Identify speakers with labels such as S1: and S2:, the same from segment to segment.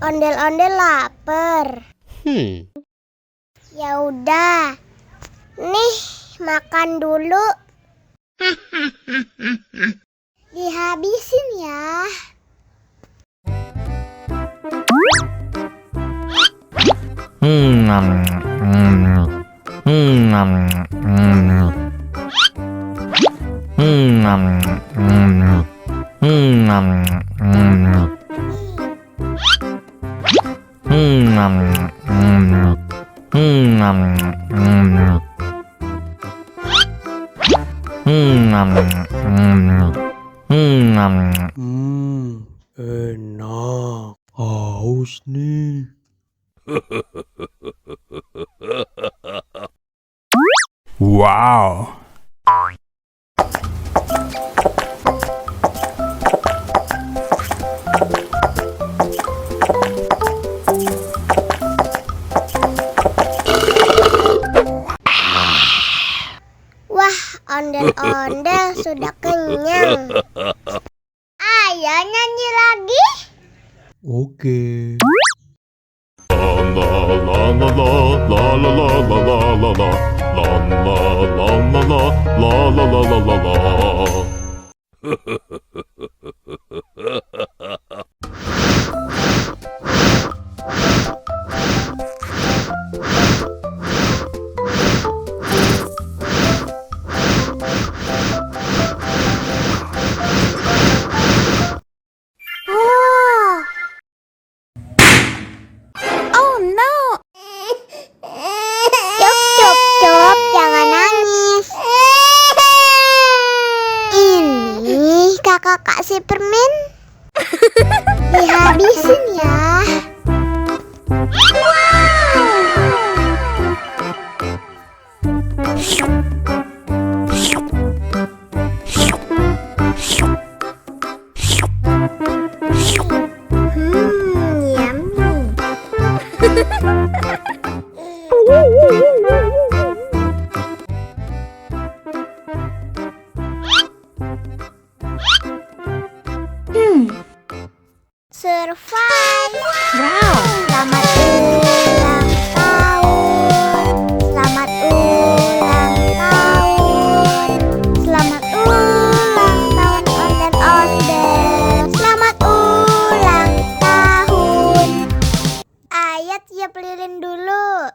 S1: Ondel-ondel lapar. Ya udah. Nih, makan dulu. Dihabisin ya.
S2: Enak. Haus nih.
S3: Wow.
S1: Wah, ondel-ondel sudah kenyang. Ayo nyanyi lagi.
S2: Oke.
S1: Cup, jangan nangis. Ini kakak kasih permen. Dihabisin ya. Survive. Wow. Selamat ulang tahun. Selamat ulang tahun. Selamat ulang tahun ondel-ondel. Selamat ulang tahun. Ayat tiup lilin dulu.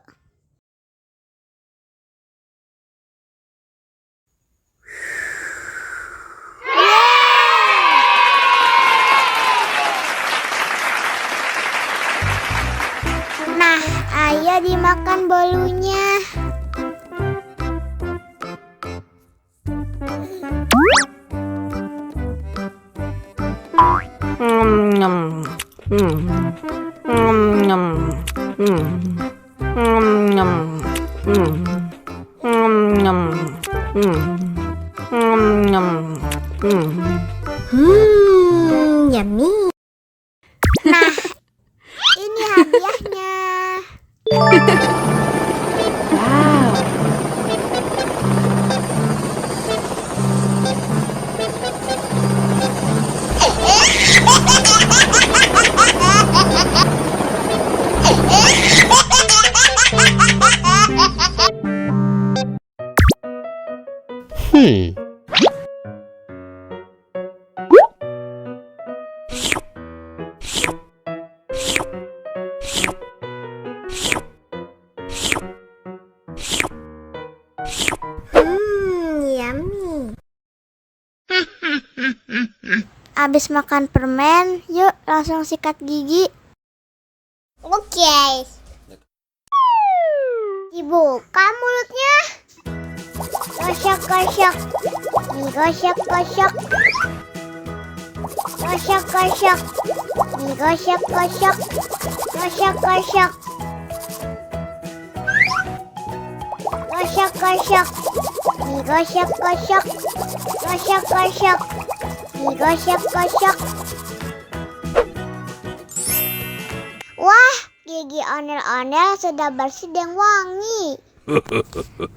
S1: Nah, ayo dimakan bolunya. Yummy. Nah, ini hadiahnya.
S4: Wow.
S1: Yummy. Abis makan permen, yuk langsung sikat gigi. Oke. Dibuka mulutnya. Gosok-gosok. Digosok-gosok. Gosok-gosok. Digosok-gosok. Gosok-gosok. Gosok-gosok. Digosok-gosok. Gosok-gosok. Digosok-gosok. Wah, gigi ondel-ondel sudah bersih dan wangi.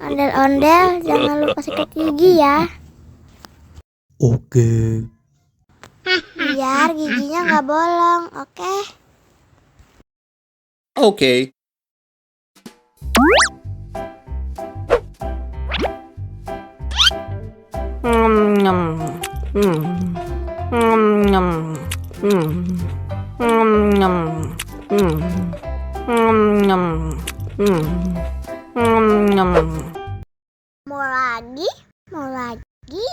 S1: Ondel-ondel jangan lupa sikat gigi ya.
S2: Oke.
S1: Biar giginya nggak bolong, oke?
S3: Okay.
S1: Mau lagi? Mau lagi?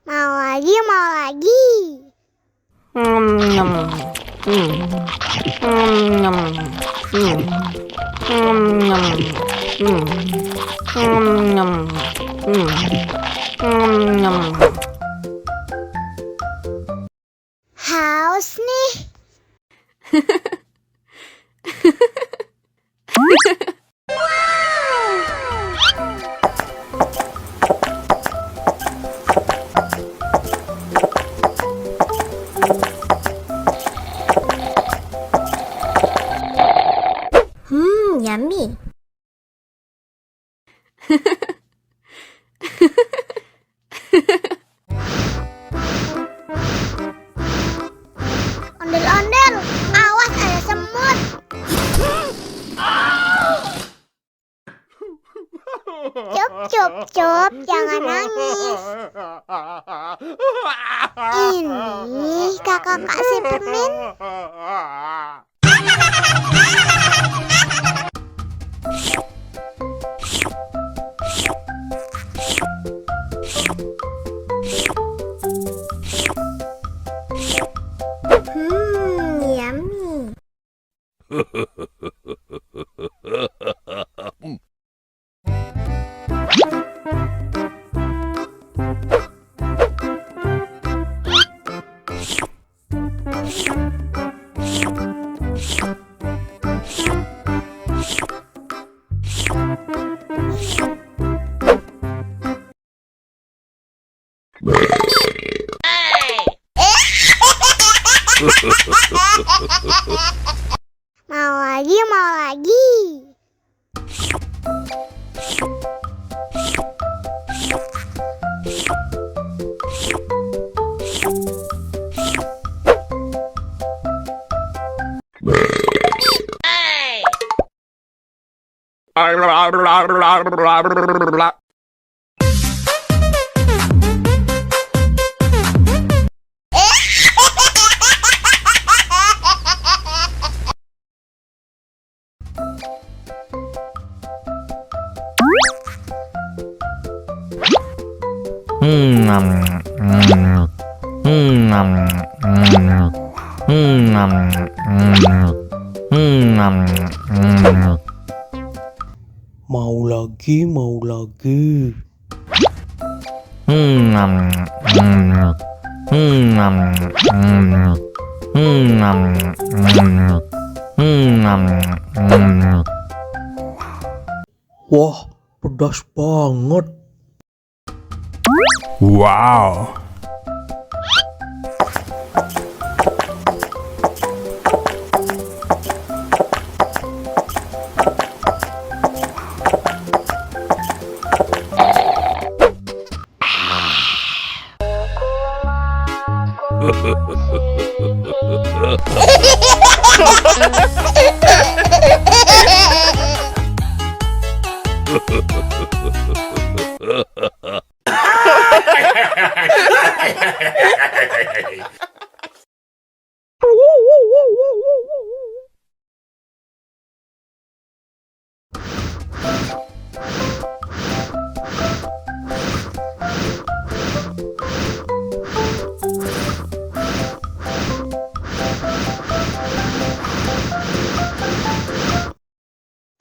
S2: Mau lagi, mau lagi. Mau lagi, mau lagi. Haus nih. Yummy. Ondel-ondel, awas ada semut. Cup, cup, cup, jangan nangis. Ini kakak kasih permen. Yummy. Mau lagi, mau lagi. Mau lagi, mau lagi. Wah, pedas banget.
S3: Wow.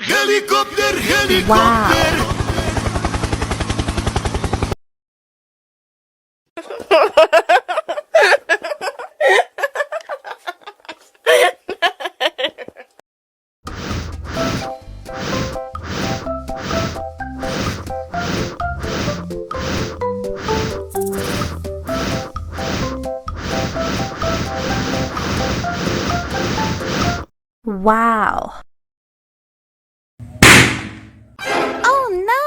S4: Helikopter, helikopter.
S5: Wow. Oh no!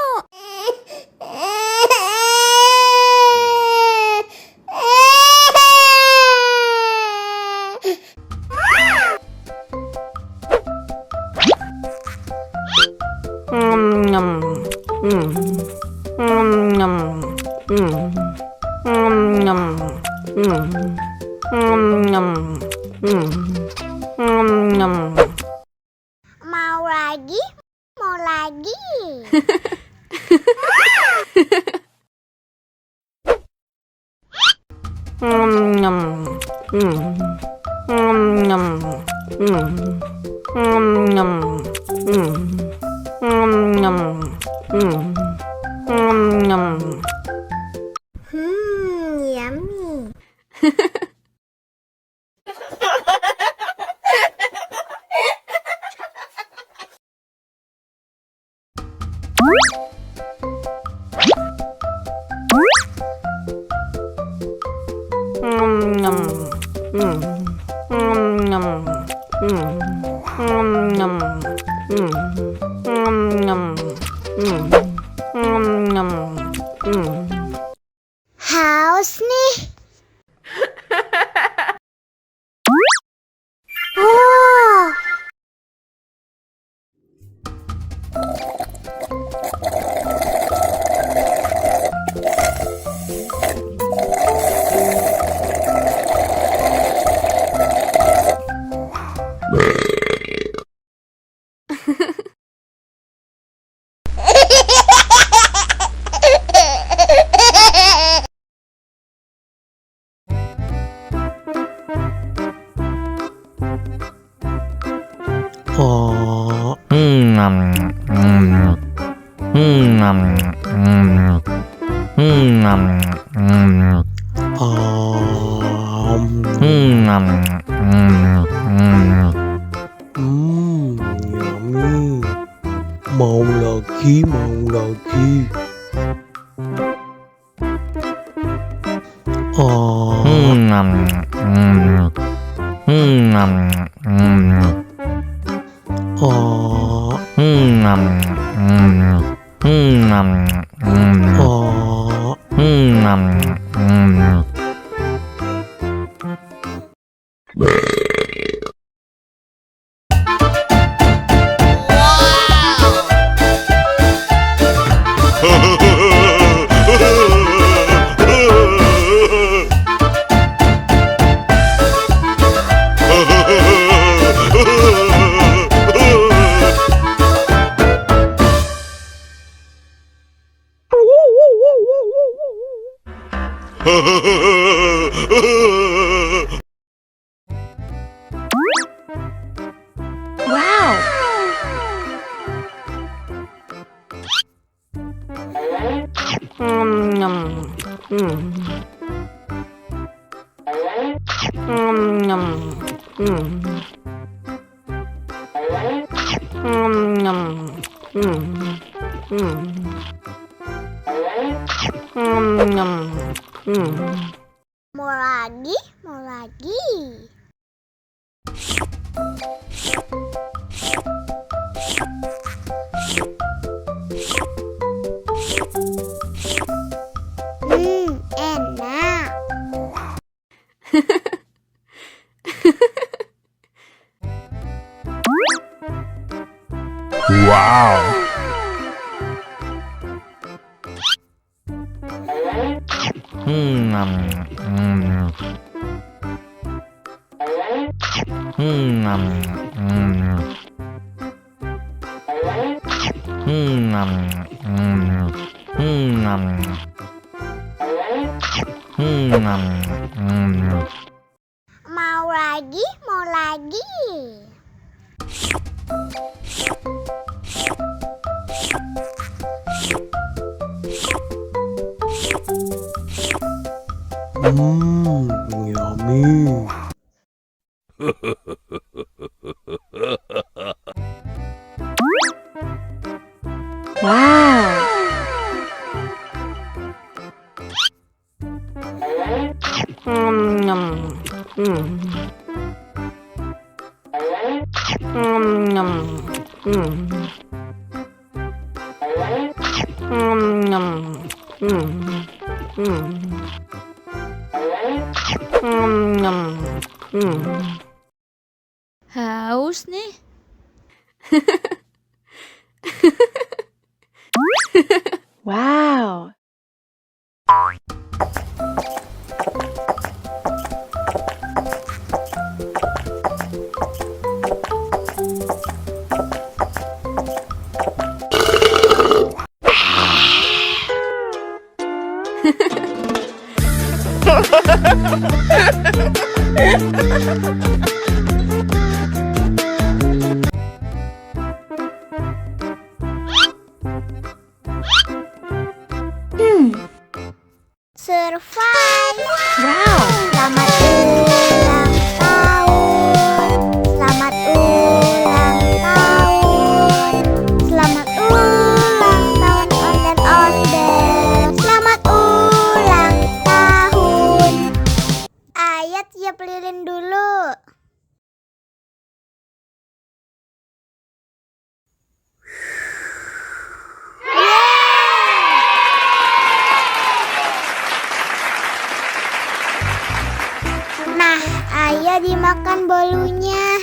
S1: Mau lagi? Mau lagi?
S2: Yummy. Haus nih. Oh. Ah, yummy. Mau lagi, mau lagi.
S5: Wow.
S1: Mau lagi, mau lagi. Enak.
S4: Wow.
S1: Mau lagi, mau lagi.
S2: Yummy.
S5: Wow. Haus nih. Wow.
S1: Survive.
S5: Wow.
S1: Selamat ulang tahun. Selamat ulang tahun. Selamat ulang tahun ondel-ondel. Selamat ulang tahun. Ayat tiup lilin dulu. Nah, ayo dimakan bolunya.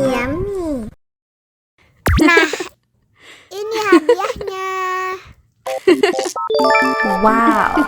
S1: Yummy. Nah, ini hadiahnya.
S5: Wow.